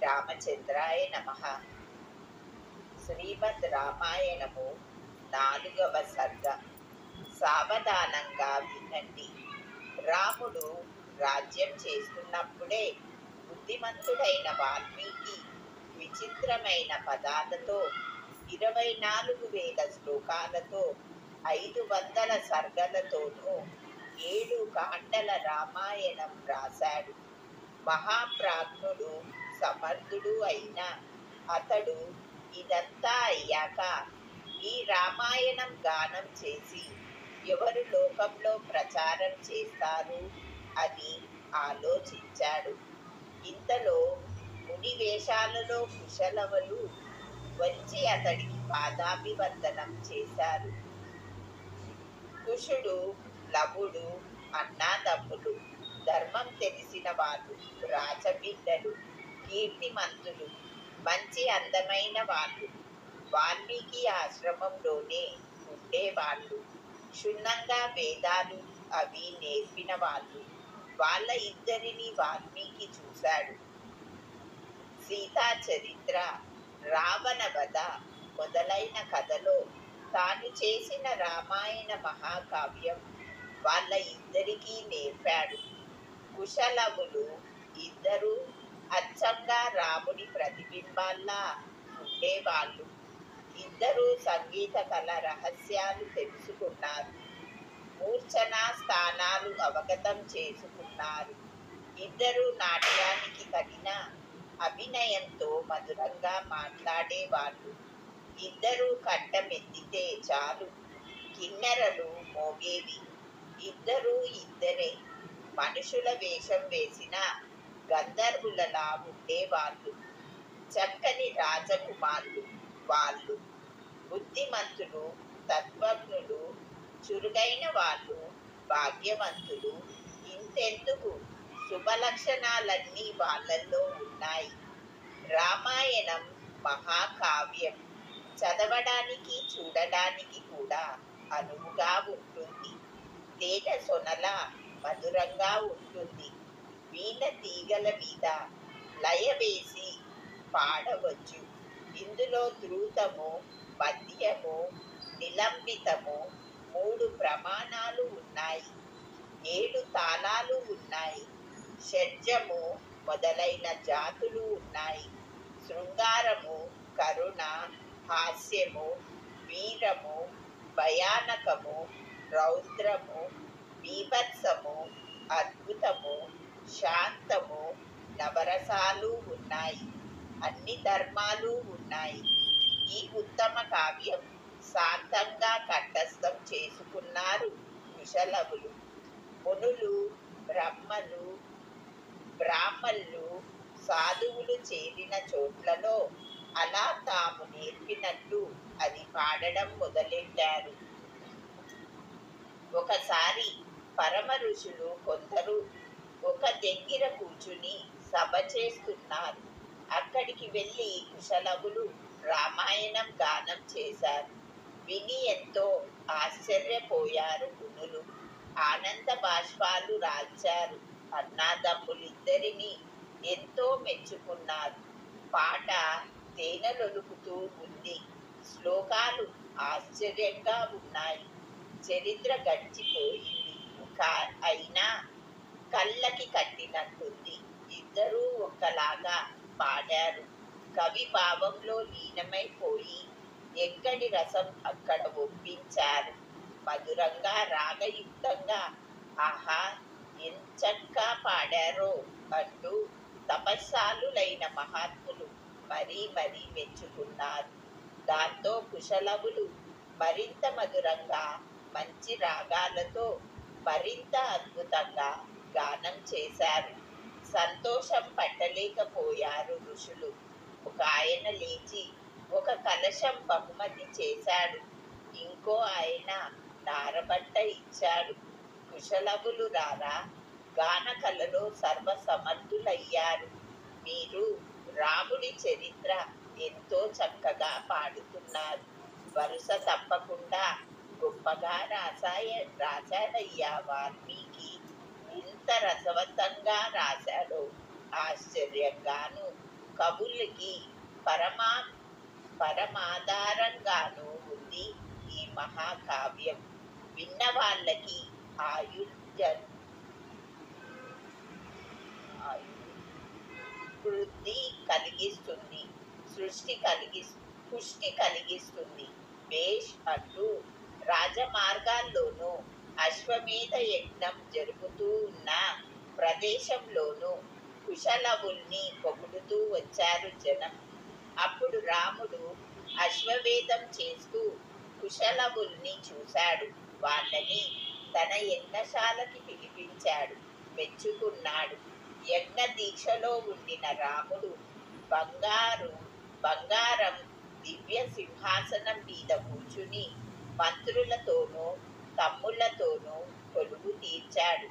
శ్రీరామచంద్రాయ నమః. శ్రీమద్ రామాయణము 4వ సర్గ. సావధానంగా వినండి. రాముడు రాజ్యం చేస్తున్నప్పుడే బుద్ధిమంతుడైన వాల్మీకి విచిత్రమైన పదాలతో 24,000 శ్లోకాలతో 500 సర్గలతోనూ 7 కాండల రామాయణం రాశాడు. మహాప్రాజ్ఞుడు సమర్థుడు అయిన అతడు ఇదంతా అయ్యాక ఈ రామాయణం గానం చేసి ఎవరు లోకంలో ప్రచారం చేస్తారు అని ఆలోచించాడు. ఇంతలో ముని వేషాలలో కుశలవలు వచ్చి అతడికి పాదాభివందనం చేశారు. కుషుడు లవుడు అన్నాదమ్ములు, ధర్మం తెలిసిన వాళ్ళు, రాజబిడ్డలు, కీర్తిమంతులు, మంచి అందమైన వాళ్ళు, వాల్మీకి ఆశ్రమంలోనే ఉండేవాళ్ళు, క్షుణ్ణంగా వేదాలు అవి నేర్పిన వాళ్ళు. వాళ్ళ ఇద్దరిని వాల్మీకి చూశాడు. సీతా చరిత్ర, రావణ వధ మొదలైన కథలో తాను చేసిన రామాయణ మహాకావ్యం వాళ్ళ ఇద్దరికీ నేర్పాడు. కుశలవులు ఇద్దరు అచ్చంగా రాముడి ప్రతిబింబాల్లా ఉండేవాళ్ళు. ఇద్దరూ సంగీత కళ రహస్యాలు తెలుసుకున్నారు. మూర్ఛనా స్థానాలు అవగతం చేసుకున్నారు. ఇద్దరూ నాట్యానికి తగిన అభినయంతో మధురంగా మాట్లాడేవాళ్ళు. ఇద్దరూ కంఠమెత్తితే చాలు కిన్నెరలు మోగేవి. ఇద్దరూ ఇద్దరే మనుషుల వేషం వేసిన గంధర్వులలా ఉండేవాళ్ళు. చక్కని రాజకుమారులు వాళ్ళు. బుద్ధిమంతులు, తత్వజ్ఞులు, చురుగైన వాళ్ళు, భాగ్యవంతులు. ఇంతెందుకు, శుభలక్షణాలన్నీ వాళ్ళల్లో ఉన్నాయి. రామాయణం మహాకావ్యం. చదవడానికి చూడడానికి కూడా అనువుగా ఉంటుంది. తేనె సొనల మధురంగా ఉంటుంది. వీణ తీగల మీద లయ వేసి పాడవచ్చు. ఇందులో ధృతము, మధ్యము, నిలంబితము 3 ప్రమాణాలు ఉన్నాయి. 7 తాళాలు ఉన్నాయి. షడ్జము మొదలైన జాతులు ఉన్నాయి. శృంగారము, కరుణ, హాస్యము, వీరము, భయానకము, రౌద్రము, బీభత్సము, అద్భుతము, శాంతము, నవరసాలు ఉన్నాయి. అన్ని ధర్మాలు ఉన్నాయి. ఈ ఉత్తమ కావ్యం శాంతంగా కంఠస్థం చేసుకున్నారు కుశలవులు. మునులు, బ్రాహ్మణులు, సాధువులు చేరిన చోట్లలో అలా తాము నేర్పినట్టు అది పాడడం మొదలెట్టారు. ఒకసారి పరమ ఋషులు కొందరు ఒక దగ్గర కూర్చుని సభ చేస్తున్నారు. అక్కడికి వెళ్ళి కుశలవులు రామాయణం గానం చేశారు. విని ఎంతో ఆశ్చర్యపోయారు మునులు. ఆనంద బాష్పాలు రాల్చారు. అన్నాదమ్ములిద్దరినీ ఎంతో మెచ్చుకున్నారు. పాట తేనెలొలుకుతూ ఉంది. శ్లోకాలు ఆశ్చర్యంగా ఉన్నాయి. చరిత్ర గడిచిపోయింది, అయినా కళ్ళకి కట్టినట్టుంది. ఇద్దరూ ఒకలాగా పాడారు. కవి భావంలో లీనమైపోయి ఎక్కడి రసం అక్కడ ఒప్పించారు. మధురంగా రాగయుక్తంగా ఆహా ఎంచక్కా పాడారో అంటూ తపస్సాలులైన మహాత్ములు మరీ మరీ మెచ్చుకున్నారు. దాంతో కుశలవులు మరింత మధురంగా మంచి రాగాలతో మరింత అద్భుతంగా గానం చేశారు. సంతోషం పట్టలేకపోయారు ఋషులు. ఒక ఆయన లేచి ఒక కలశం బహుమతి చేశాడు. ఇంకో ఆయన నారబట్ట ఇచ్చాడు. కుశలవులు రారా, గాన కళలో సర్వసమర్థులయ్యారు. మీరు రాముడి చరిత్ర ఎంతో చక్కగా పాడుతున్నారు. వరుస తప్పకుండా గొప్పగా రాశాడయ్యా వాల్మీకి. ఇంత రసవత్తంగా రాశాడో ఆశ్చర్యంగాను కవులకి పరమా పరమాధారంగానూ ఉంది ఈ మహాకావ్యం. విన్న వాళ్ళకి ఆయుర్జ వృద్ధి కలిగిస్తుంది, పుష్టి కలిగిస్తుంది. భేష్ అంటూ రాజమార్గాల్లోనూ అశ్వమేధ యజ్ఞం జరుగుతూ ఉన్న ప్రదేశంలోనూ కుశలవుల్ని పొగుడుతూ వచ్చారు జనం. అప్పుడు రాముడు అశ్వమేధం చేస్తూ కుశలవుల్ని చూశాడు. వాళ్ళని తన యజ్ఞశాలకి పిలిపించాడు, మెచ్చుకున్నాడు. యజ్ఞ దీక్షలో ఉండిన రాముడు బంగారం దివ్య సింహాసనం మీద కూర్చుని మంత్రులతోనూ తమ్ముళ్లతోనూ కొలువు తీర్చాడు.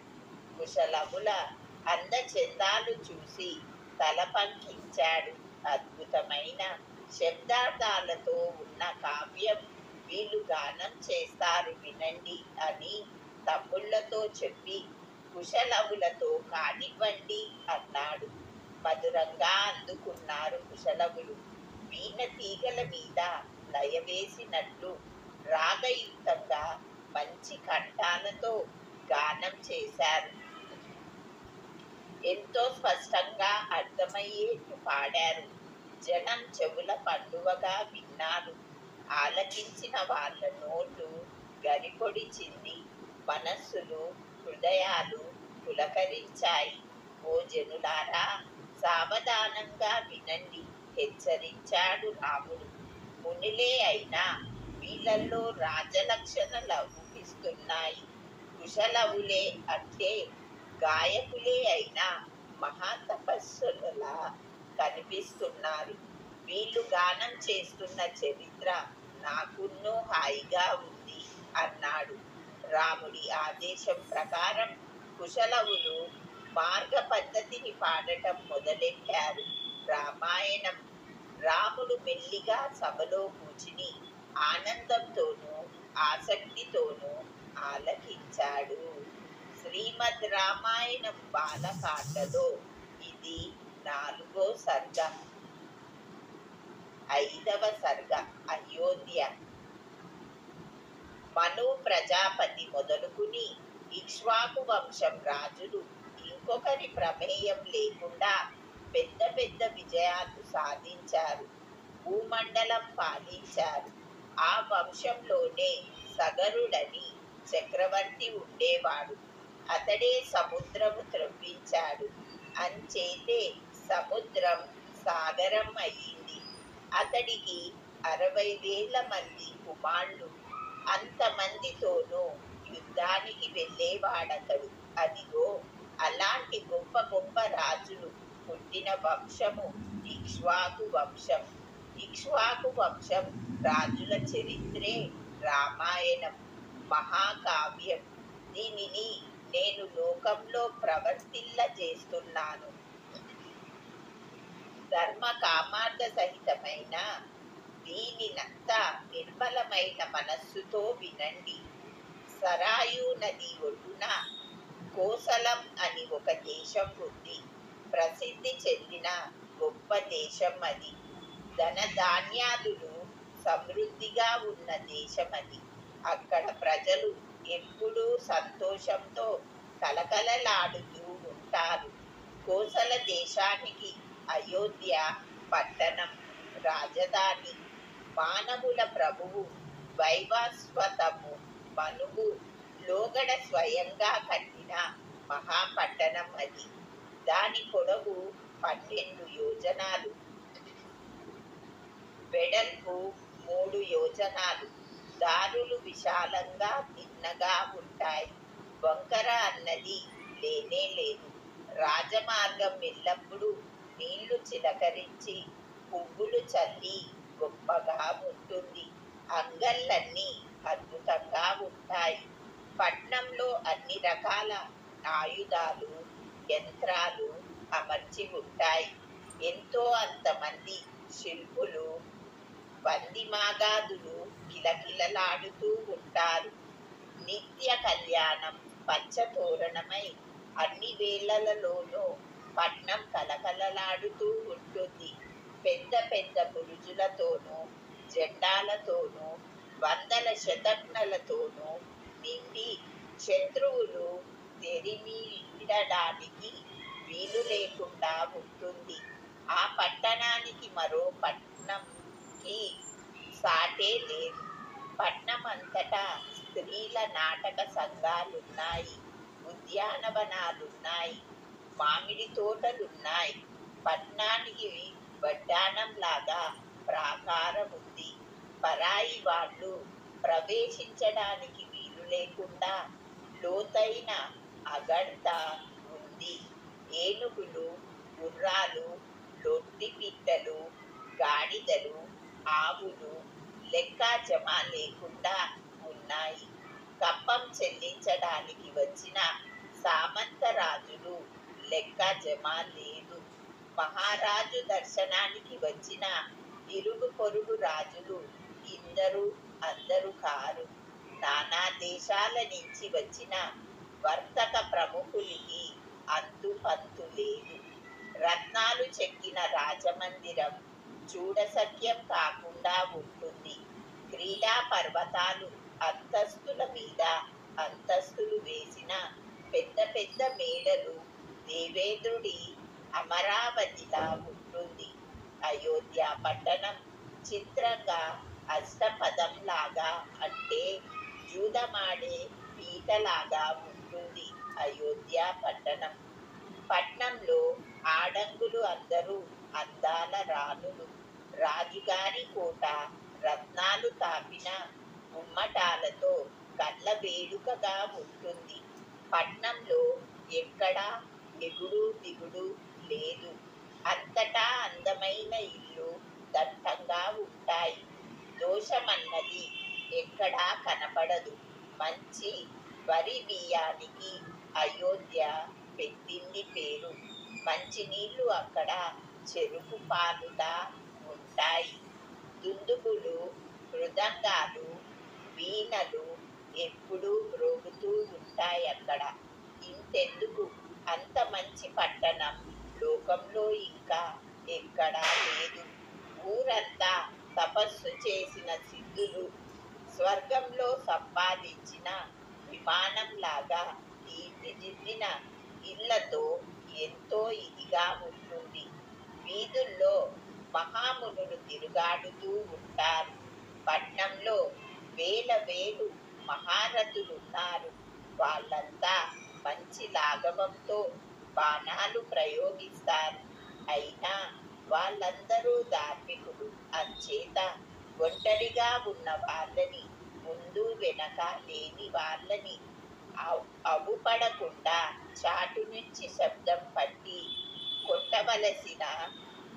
కుశలముల అందచందాలు చూసి తల పంకించాడు. అద్భుతమైన శబ్దార్థాలతో ఉన్న కావ్యం వీళ్ళు గానం చేస్తారు వినండి అని తమ్ముళ్లతో చెప్పి కుశలవులతో కానివ్వండి అన్నాడు. మధురంగా అందుకున్నారు కుశలవులు. వీణ తీగల మీద లయవేసినట్లు రాగయుక్తంగా మంచి కంఠాలతో గానం చేశారు. ఎంతో స్పష్టంగా అర్థమయ్యేట్టు పాడారు. జనం చెవుల పండువగా విన్నారు. ఆలకించిన వాళ్ళ నోళ్ళు గరిపొడిచింది, మనస్సులు హృదయాలు పులకరించాయి. ఓ జనులారా, సావధానంగా వినండి హెచ్చరించాడు రాముడు. మునిలే అయినా వీళ్ళల్లో రాజలక్షణలు ఊహిస్తున్నాయి. కుశలవులే అంటే గాయకులే అయినా మహాతపస్సులా కనిపిస్తున్నారు. వీళ్ళు గానం చేస్తున్న చరిత్ర నాకున్నో హాయిగా ఉంది అన్నాడు. రాముడి ఆదేశం ప్రకారం కుశలవులు మార్గ పద్ధతిని పాడటం మొదలెట్టారు. రామాయణం. రాముడు మెల్లిగా సభలో కూర్చుని ఆనందంతోనూ ఆసక్తితోనూ ఆలకించాడు. శ్రీమద్ రామాయణం బాలకాండలో ఇది 4వ సర్గ. 5వ సర్గ అయోధ్య. మను ప్రజాపతి మొదలుకుని ఇక్ష్వాకు వంశం రాజులు ఇంకొకరి ప్రమేయం లేకుండా పెద్ద పెద్ద విజయాలు సాధించారు. భూమండలం పాలించారు. ఆ వంశంలోనే సగరుడని చక్రవర్తి ఉండేవాడు. అతడే సముద్రము త్రవ్వించాడు. అంచేతే సముద్రం సాగరం అయ్యింది. అతడికి 60,000 మంది కుమారులు. అంతమందితోనూ యుద్ధానికి వెళ్ళేవాడతడు. అదిగో అలాంటి గొప్ప గొప్ప రాజులు పుట్టిన వంశము ఇక్ష్వాకు వంశం. ఇక్ష్వాకు వంశం రాజుల చరిత్రే రామాయణం, మహాకావ్యం. దీనిని నేను లోకంలో ప్రవర్తిల్ల చేస్తున్నాను. ధర్మ కామార్థ సహితమైన దీనినంతా నిర్మలమైన మనస్సుతో వినండి. సరాయు నది ఒడ్డున కోసలం అని ఒక దేశం ఉంది. ప్రసిద్ధి చెందిన గొప్ప దేశం అది. ధనధాన్యాదులు సమృద్ధిగా ఉన్న దేశం అది. అక్కడ ప్రజలు ఎప్పుడూ సంతోషంతో కలకలలాడుతూ ఉంటారు. కోసల దేశానికి అయోధ్య పట్టణం రాజధాని. మానవుల ప్రభువు వైవస్వతము మనువు లోగడ స్వయంగా కట్టిన మహాపట్టణం అది. దాని పొడవు 12 యోజనాలు, వెడల్పు 3 యోజనాలు. దారులు విశాలంగా తిన్నగా ఉంటాయి. వంకర అన్నది లేనే లేదు. రాజమార్గం ఎల్లప్పుడూ నీళ్లు చిలకరించి పువ్వులు చల్లి గొప్పగా ఉంటుంది. అంగళ్ళన్నీ అద్భుతంగా ఉంటాయి. పట్నంలో అన్ని రకాల ఆయుధాలు, యంత్రాలు అమర్చి ఉంటాయి. ఎంతో అంతమంది శిల్పులు, వందిమాగాదులు కిలకిలలాడుతూ ఉంటారు. నిత్య కళ్యాణం పంచతోరణమై అన్ని వేళలలోనూ పట్నం కలకలలాడుతూ ఉంటుంది. పెద్ద పెద్ద బురుజులతోనూ, జెండాలతోనూ, వందల శతఘ్నులతోనూ నిండి శత్రువులు తెరిమీడడానికి వీలు లేకుండా ఉంటుంది. ఆ పట్టణానికి మరో పట్నంకి సాటే లేదు. పట్నమంతటా స్త్రీల నాటక సంఘాలున్నాయి, ఉద్యానవనాలున్నాయి, మామిడి తోటలున్నాయి. పట్నానికి వడ్డాణంలాగా ప్రాకారముంది. పరాయి వాళ్ళు ప్రవేశించడానికి వీలు లేకుండా లోతైన అగడ్త ఉంది. ఏనుగులు, గుర్రాలు, లొట్టిపిట్టలు, గాడిదలు, ఆవులు లెక్కాజమా లేకుండా ఉన్నాయి. కప్పం చెల్లించడానికి వచ్చిన సామంత రాజులు లెక్కజమా లేదు. మహారాజు దర్శనానికి వచ్చిన ఇరుగు పొరుగు రాజులు ఇందరూ అందరూ కారు. నానా దేశాల నుంచి వచ్చిన వర్తక ప్రముఖులకి అంతు పంతు లేదు. రత్నాలు చెక్కిన రాజమందిరం చూడసఖ్యం కాకుండా ఉంటుంది. క్రీడా పర్వతాలు అంతస్తుల మీద అంతస్తులు వేసిన పెద్ద పెద్ద మేడలు దేవేంద్రుడి అమరావతిలా ఉంటుంది. అయోధ్య పట్టణం చిత్రంగా అష్టపదంలాగా, అంటే జూదమాడే పీటలాగా ఉంటుంది. అయోధ్య పట్టణం. పట్నంలో ఆడంగులు అందరూ అందాల రాణులు. రాజుగారి కోట రత్నాలు తాపిన గుమ్మటాలతో కళ్ళ వేడుకగా ఉంటుంది. పట్నంలో ఎక్కడా ఎగుడు దిగుడు లేదు. అంతటా అందమైన ఇల్లు దట్టంగా ఉంటాయి. దోషమన్నది ఎక్కడా కనపడదు. మంచి వరి బియ్యానికి అయోధ్య పెట్టింది పేరు. మంచినీళ్ళు అక్కడ చెరుకు పాలులా ఉంటాయి. దుందుబులు, మృదంగాలు, వీణలు ఎప్పుడూ మ్రోగుతూ ఉంటాయి అక్కడ. ఇంతెందుకు, అంత మంచి పట్టణం లోకంలో ఇంకా ఎక్కడా లేదు. ఊరంతా తపస్సు చేసిన సిద్ధులు స్వర్గంలో సంపాదించిన విమానంలాగా తీర్చిదిద్దిన ఇళ్లతో ఎంతో ఇదిగా ఉంటుంది. వీధుల్లో మహామునులు తిరుగాడుతూ ఉంటారు. పట్నంలో వేల వేలు మహారథులున్నారు. వాళ్ళంతా మంచి లాఘవంతో బాణాలు ప్రయోగిస్తారు. అయినా వాళ్ళందరూ ధార్మికులు. అంచేత ఒంటరిగా ఉన్న వాళ్ళని, ముందు వెనక లేని వాళ్ళని అవుపడకుండా చాటు నుంచి శబ్దం పట్టి కొట్టవలసిన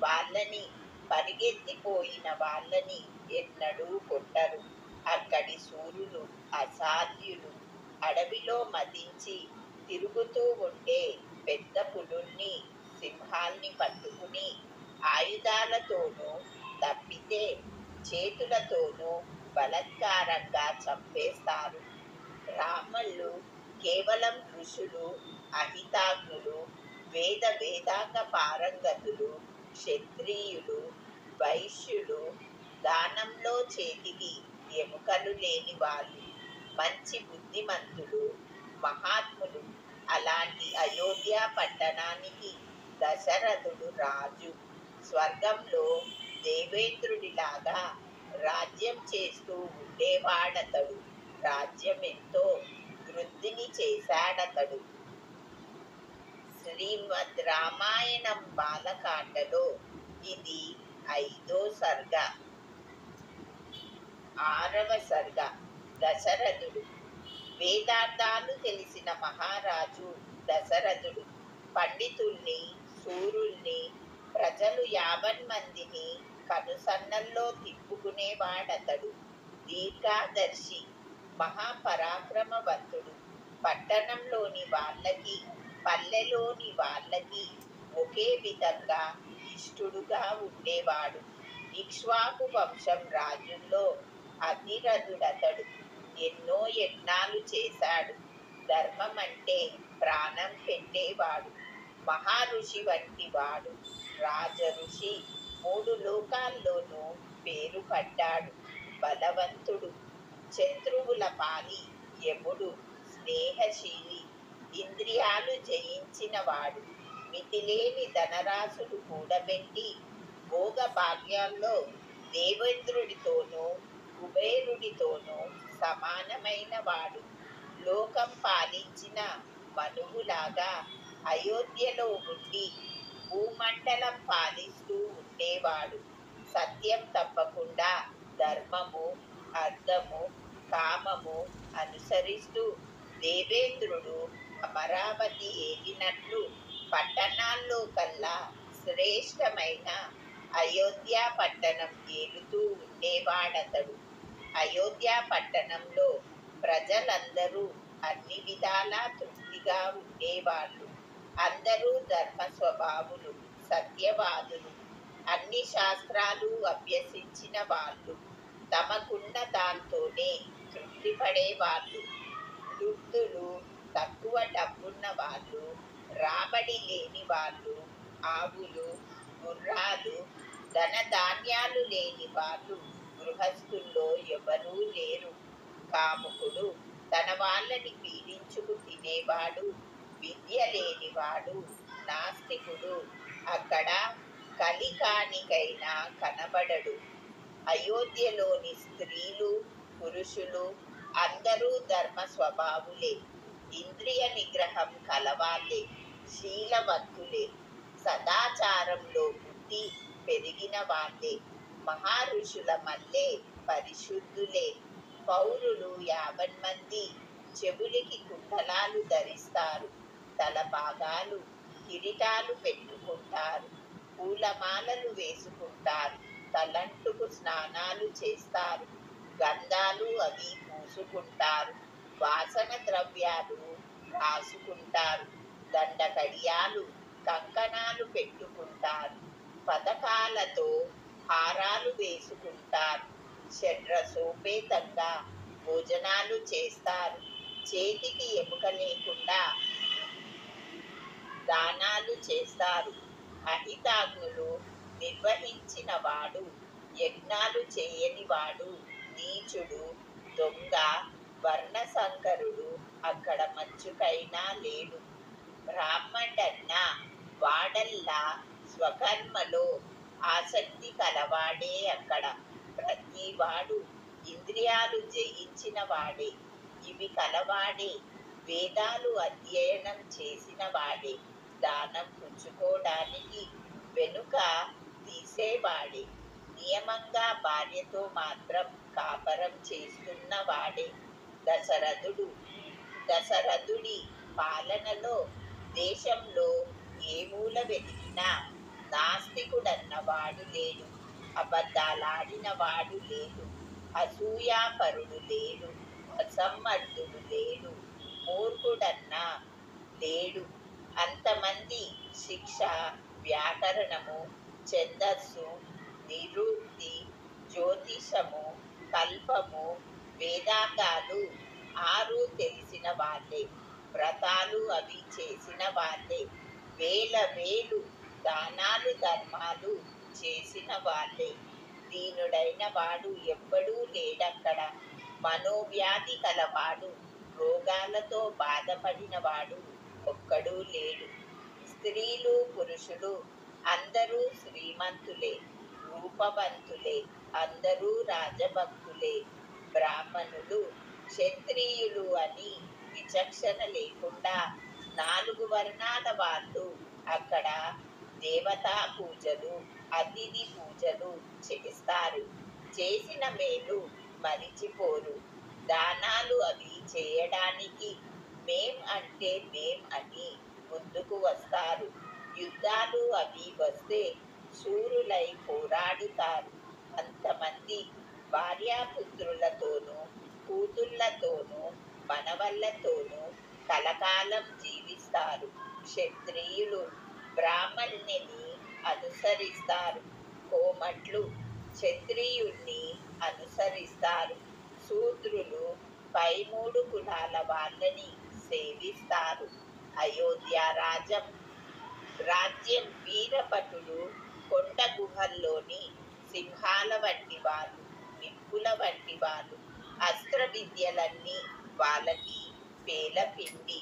వాళ్ళని, పరిగెత్తిపోయిన వాళ్ళని ఎన్నడూ కొట్టరు. అక్కడి శూరులు అసాధ్యులు. అడవిలో మదించి తిరుగుతూ ఉండే పెద్ద పులుల్ని, సింహాల్ని పట్టుకుని ఆయుధాలతోనూ తప్పితే చేతులతోనూ బలత్కారంగా చంపేస్తారు. బ్రాహ్మణులు కేవలం ఋషులు, అహితాగ్నులు, వేదాంగ పారంగతులు, క్షత్రియులు, వైశ్యులు, దానంలో చేతికి ఎముకలు లేని వాళ్ళు, మంచి బుద్ధిమంతులు, మహాత్ములు. అలాంటి అయోధ్య పట్టణానికి దశరథుడు రాజు. స్వర్గంలో దేవేంద్రుడిలాగా రాజ్యం చేస్తూ ఉండేవాడతడు. రాజ్యం ఎంతో వృద్ధిని చేశాడతడు. శ్రీమద్ రామాయణం బాలకాండలో ఇది 5వ సర్గ. 6వ సర్గ. దశరథుడు. వేదార్థాలు తెలిసిన మహారాజు దశరథుడు. పండితుల్ని, శూరుల్ని, ప్రజలు 50 మందిని కనుసన్నల్లో తిప్పుకునేవాడతడు. దీర్ఘదర్శి, మహాపరాక్రమవంతుడు. పట్టణంలోని వాళ్ళకి, పల్లెలోని వాళ్ళకి ఒకే విధంగా ఇష్టుడుగా ఉండేవాడు. ఇక్ష్వాకు వంశం రాజుల్లో అతిరథుడతడు. ఎన్నో యజ్ఞాలు చేశాడు. ధర్మం అంటే ప్రాణం పెట్టేవాడు. మహర్షి వంటి వాడు, రాజ ఋషి, మూడు లోకాల్లోనూ పేరు పడ్డాడు. బలవంతుడు, శత్రువుల పాలి యముడు, స్నేహశీలి, ఇంద్రియాలు జయించినవాడు, మితిలేని ధనరాశులు కూడబెట్టి భోగ భాగ్యాల్లో దేవేంద్రుడితోనూ కుబేరుడితోనూ సమానమైన వాడు. లోకం పాలించిన మనువులాగా అయోధ్యలో ఉండి భూమండలం పాలిస్తూ ఉండేవాడు. సత్యం తప్పకుండా ధర్మము, అర్థము, కామము అనుసరిస్తూ దేవేంద్రుడు అమరావతి ఏలినట్లు పట్టణాల్లో కల్లా శ్రేష్టమైన అయోధ్య పట్టణం ఏలుతూ ఉండేవాడతడు. అయోధ్య పట్టణంలో ప్రజలందరూ అన్ని విధాలా తృప్తిగా ఉండేవాళ్ళు. అందరూ ధర్మ స్వభావులు, సత్యవాదులు, అన్ని శాస్త్రాలు అభ్యసించిన వాళ్ళు. తమకున్న దాంతోనే తృప్తి పడేవాళ్ళు. వృద్ధులు, తక్కువ డబ్బున్న వాళ్ళు, రాబడి లేని వాళ్ళు, ఆవులు, గుర్రాలు, ధనధాన్యాలు లేని వాళ్ళు గృహస్థుల్లో ఎవరూ లేరు. కాముకుడు, తన వాళ్ళని పీడించుకు తినేవాడు, విద్య లేనివాడు, నాస్తికుడు అక్కడ కలికానికైనా కనబడడు. అయోధ్యలోని స్త్రీలు, పురుషులు అందరూ ధర్మ స్వభావులే, ఇంద్రియ నిగ్రహం కలవాళ్ళే, శీలవంతులే, సదాచారంలో బుద్ధి పెరిగిన వాళ్ళే, మహర్షుల మల్లే పరిశుద్ధులే. పౌరులు 50 మంది చెవులికి కుండలాలు ధరిస్తారు, తల భాగాలు కిరీటాలు పెట్టుకుంటారు, పూలమాలలు వేసుకుంటారు, తలంటుకు స్నానాలు చేస్తారు, గంధాలు అవి పూసుకుంటారు, వాసన ద్రవ్యాలు రాసుకుంటారు, దండ కడియాలు కంకణాలు పెట్టుకుంటారు, పథకాలతో హారాలు వేసుకుంటారు, షడ్రసోపేతంగా భోజనాలు చేస్తారు, చేతికి ఎముక లేకుండా దానాలు చేస్తారు. అహితాగ్నులు నిర్వహించిన వాడు, యజ్ఞాలు చేయని వాడు, నీచుడు, దొంగ, వర్ణశంకరుడు అక్కడ మచ్చుకైనా లేడు. బ్రాహ్మడన్న వాడల్లా స్వకర్మలో ఆసక్తి కలవాడే అక్కడ. ప్రతివాడు ఇంద్రియాలు జయించిన వాడే, ఇవి కలవాడే, వేదాలు అధ్యయనం చేసిన వాడే, దానం పుచ్చుకోవడానికి వెనుక తీసేవాడే, నియమంగా భార్యతో మాత్రం కాపరం చేస్తున్న వాడే. దశరథుడు, దశరథుడి పాలనలో దేశంలో ఏ మూల వెతికినా నాస్తికుడన్నవాడు లేడు, అబద్ధాలాడిన వాడు లేడు, అసూయాపరుడు లేడు, అసమ్మర్థుడు లేడు, మూర్ఖుడన్నా లేడు. అంతమంది శిక్ష, వ్యాకరణము, ఛందస్సు, నిరుక్తి, జ్యోతిషము, కల్పము, వేదాంగాలు 6 తెలిసిన వాళ్ళే, వ్రతాలు అవి చేసిన వాళ్ళే, వేలు దానాలు ధర్మాలు చేసిన వాళ్ళే. దీనుడైన వాడు ఎవ్వడూ లేడక్కడ. మనోవ్యాధి కలవాడు, రోగాలతో బాధపడిన వాడు ఒక్కడూ లేడు. స్త్రీలు, పురుషులు అందరూ శ్రీమంతులే, రూపవంతులే, అందరూ రాజభక్తులే. బ్రాహ్మణులు, క్షత్రియులు అని విచక్షణ లేకుండా 4 వర్ణాల వాళ్ళు అక్కడ దేవతా పూజలు, అతిథి పూజలు చేస్తారు. చేసిన మేలు మరిచిపోరు. దానాలు అవి చేయడానికి మేం అంటే మేం అని ముందుకు వస్తారు. యుద్ధాలు అవి వస్తే శూరులై పోరాడుతారు. అంతమంది భార్యాపుత్రులతోనూ, కూతుళ్లతోనూ, మనవళ్లతోనూ కలకాలం జీవిస్తారు. క్షత్రియులు బ్రాహ్మణ్ణిని అనుసరిస్తారు, కోమట్లు క్షత్రియుణ్ణి అనుసరిస్తారు, శూద్రులు పై 3 కులాల వాళ్ళని సేవిస్తారు. అయోధ్య రాజం రాజ్యం వీరభటులు, కొండ గుహల్లోని సింహాల వంటి వాళ్ళు, నిప్పుల వంటి వాళ్ళు. అస్త్ర విద్యలన్నీ వాళ్ళకి పేలపిండి.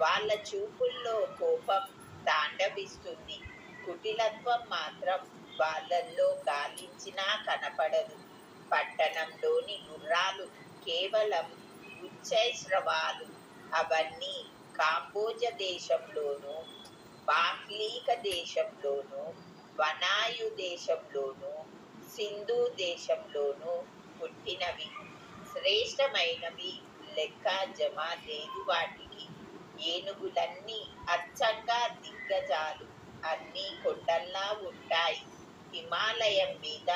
వాళ్ళ చూపుల్లో కోపం తాండవిస్తుంది. కుటిలత్వం మాత్రం వాళ్ళల్లో గాలించినా కనపడదు. పట్టణంలోని గుర్రాలు కేవలం ఉచ్చైశ్రవాలు. అవన్నీ కాంబోజ దేశంలోనూ, బాహ్లీక దేశంలోనూ, వనాయు దేశంలోనూ, సింధు దేశంలోనూ పుట్టినవి. శ్రేష్టమైనవి లెక్క జమ లేదు వాటికి. ఏనుగులన్నీ అచ్చంగా దిగ్గజాలు. అన్నీ కొండల్లా ఉంటాయి. హిమాలయం మీద,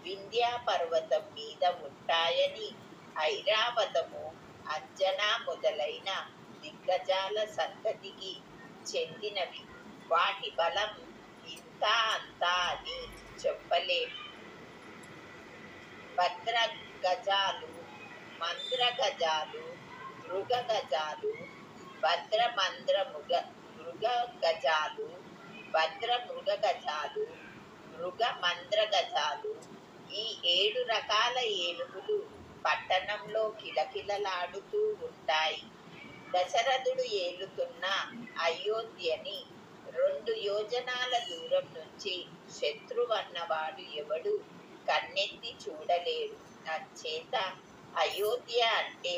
వింధ్యా పర్వతం మీద ఉంటాయని ఐరావతము, అంజనా మొదలైన దిగ్గజాల సంతతికి చెందినవి. వాటి బలం ఇంత అంతా అని చెప్పలేం. భద్రగజాలు, మంద్రగజాలు, మృగగజాలు, మృగగజాలు, భద్రమృగగజాలు, మృగమంద్రగజాలు, ఈ 7 రకాల ఏనుగులు పట్టణంలో కిలకిలలాడుతూ ఉంటాయి. దశరథుడు ఏలుతున్న అయోధ్యని 2 యోజనాల దూరం నుంచి శత్రువన్నవాడు ఎవడు కన్నెత్తి చూడలేడు. అంచేత అయోధ్య అంటే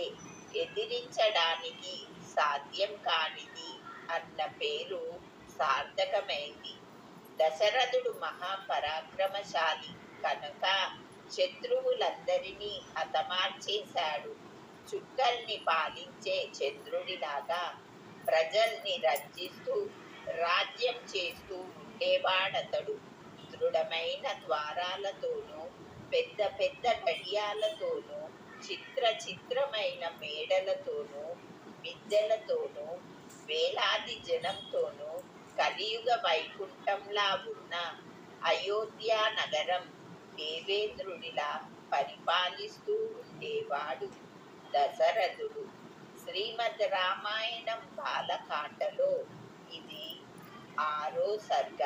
ఎదిరించడానికి సాధ్యం కానిది అన్న పేరు సార్థకమైంది. దశరథుడు మహాపరాక్రమశాలి కనుక శత్రువులందరినీ హతమార్చేశాడు. చుక్కల్ని పాలించే చంద్రుడిలాగా ప్రజల్ని రంజిస్తూ రాజ్యం చేస్తూ ఉండేవాడతడు. దృఢమైన ద్వారాలతోనూ, పెద్ద పెద్ద గడియాలతోనూ, చిత్రమైన మేడలతోనూ, మిద్దెలతోనూ, వేలాది జనంతోనూ కలియుగ వైకుంఠంలా ఉన్న అయోధ్య నగరం దేవేంద్రుడిలా పరిపాలిస్తూ ఉండేవాడు దశరథుడు. శ్రీమద్ రామాయణం బాలకాండలో ఇది 6వ సర్గ.